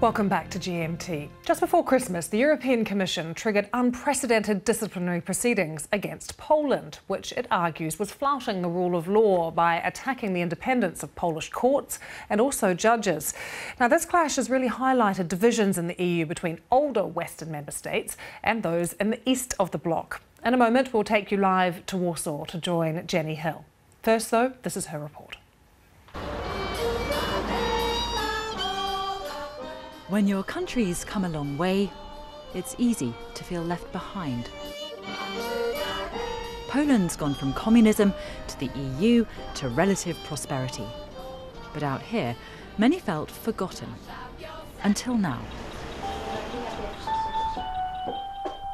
Welcome back to GMT. Just before Christmas, the European Commission triggered unprecedented disciplinary proceedings against Poland, which it argues was flouting the rule of law by attacking the independence of Polish courts and also judges. Now, this clash has really highlighted divisions in the EU between older Western member states and those in the east of the bloc. In a moment, we'll take you live to Warsaw to join Jenny Hill. First, though, this is her report. When your country's come a long way, it's easy to feel left behind. Poland's gone from communism to the EU to relative prosperity. But out here, many felt forgotten. Until now.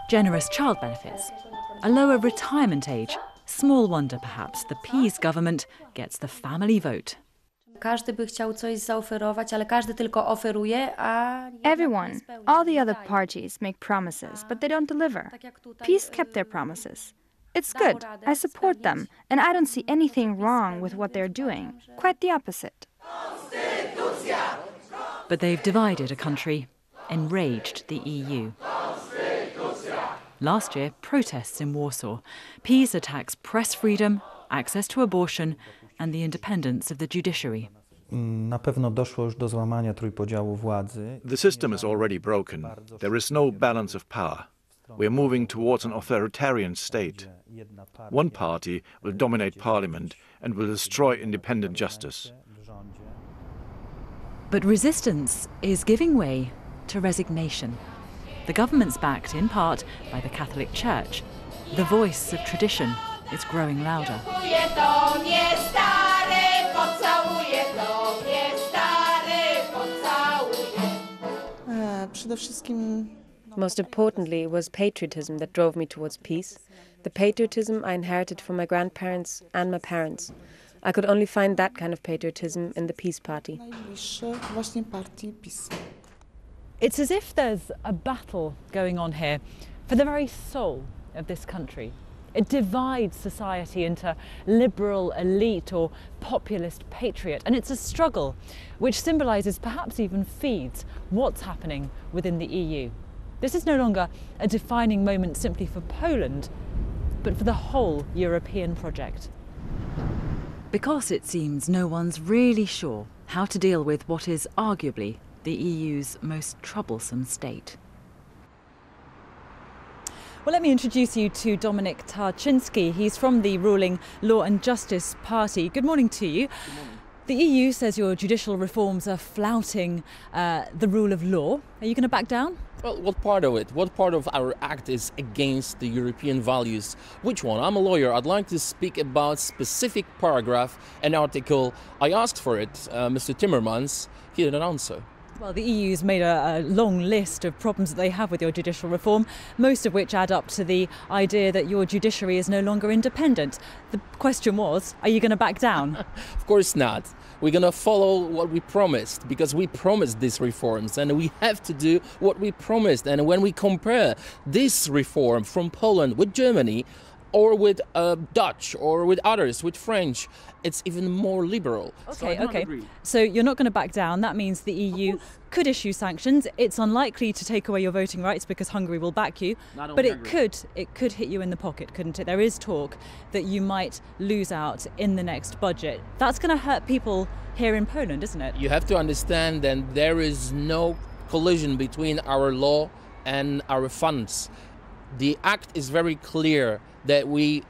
Generous child benefits, a lower retirement age. Small wonder, perhaps, the PiS government gets the family vote. Everyone, all the other parties make promises, but they don't deliver. PiS kept their promises. It's good, I support them, and I don't see anything wrong with what they're doing. Quite the opposite. But they've divided a country, enraged the EU. Last year, protests in Warsaw. PiS attacks press freedom, access to abortion, and the independence of the judiciary. The system is already broken. There is no balance of power. We are moving towards an authoritarian state. One party will dominate parliament and will destroy independent justice. But resistance is giving way to resignation. The government's backed in part by the Catholic Church. The voice of tradition is growing louder. Most importantly, it was patriotism that drove me towards peace. The patriotism I inherited from my grandparents and my parents. I could only find that kind of patriotism in the PiS party. It's as if there's a battle going on here for the very soul of this country. It divides society into liberal elite or populist patriot, and it's a struggle which symbolises, perhaps even feeds, what's happening within the EU. This is no longer a defining moment simply for Poland, but for the whole European project. Because it seems no one's really sure how to deal with what is arguably the EU's most troublesome state. Well, let me introduce you to Dominik Tarczynski. He's from the ruling Law and Justice Party. Good morning to you. Good morning. The EU says your judicial reforms are flouting the rule of law. Are you going to back down? Well, what part of it? What part of our act is against the European values? Which one? I'm a lawyer. I'd like to speak about specific paragraph and article. I asked for it. Mr. Timmermans, he didn't answer. Well, the EU's made a long list of problems that they have with your judicial reform, most of which add up to the idea that your judiciary is no longer independent. The question was, are you going to back down? Of course not. We're going to follow what we promised, because we promised these reforms and we have to do what we promised. And when we compare this reform from Poland with Germany, or with Dutch, or with others, with French, it's even more liberal. Okay. So you're not going to back down. That means the EU could issue sanctions. It's unlikely to take away your voting rights because Hungary will back you. But it could hit you in the pocket, couldn't it? There is talk that you might lose out in the next budget. That's going to hurt people here in Poland, isn't it? You have to understand that there is no collision between our law and our funds. The act is very clear that we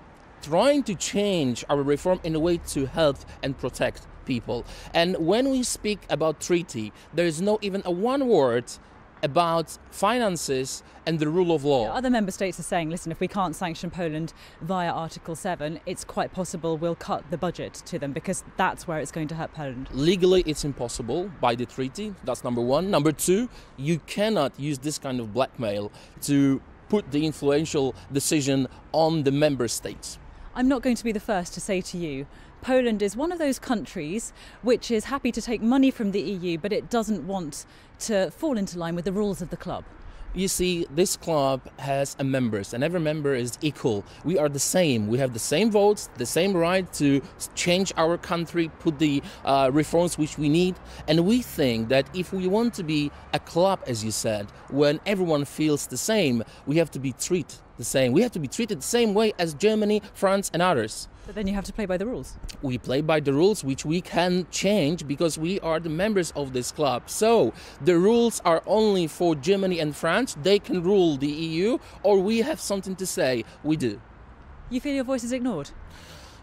trying to change our reform in a way to help and protect people. And when we speak about treaty, there is no even a one word about finances and the rule of law. Yeah, other member states are saying, listen, if we can't sanction Poland via Article 7, it's quite possible we'll cut the budget to them because that's where it's going to hurt Poland. Legally, it's impossible by the treaty. That's number one. Number two, you cannot use this kind of blackmail to put the influential decision on the member states. I'm not going to be the first to say to you, Poland is one of those countries which is happy to take money from the EU, but it doesn't want to fall into line with the rules of the club. You see, this club has members, and every member is equal. We are the same. We have the same votes, the same right to change our country, put the reforms which we need. And we think that if we want to be a club, as you said, when everyone feels the same, we have to be treated the same. We have to be treated the same way as Germany, France, and others. But then you have to play by the rules. We play by the rules, which we can change because we are the members of this club. So the rules are only for Germany and France. They can rule the EU, or we have something to say. We do. You feel your voice is ignored?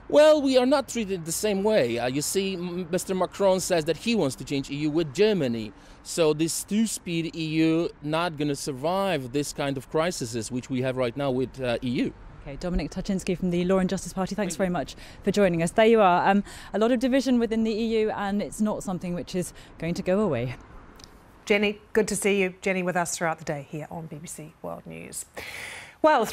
Well, we are not treated the same way. You see, Mr. Macron says that he wants to change EU with Germany. So this two-speed EU not going to survive this kind of crises which we have right now with EU. Okay, Dominik Tarczynski from the Law and Justice Party, thanks very much for joining us. There you are. A lot of division within the EU, and it's not something which is going to go away. Jenny, good to see you. Jenny with us throughout the day here on BBC World News. Well,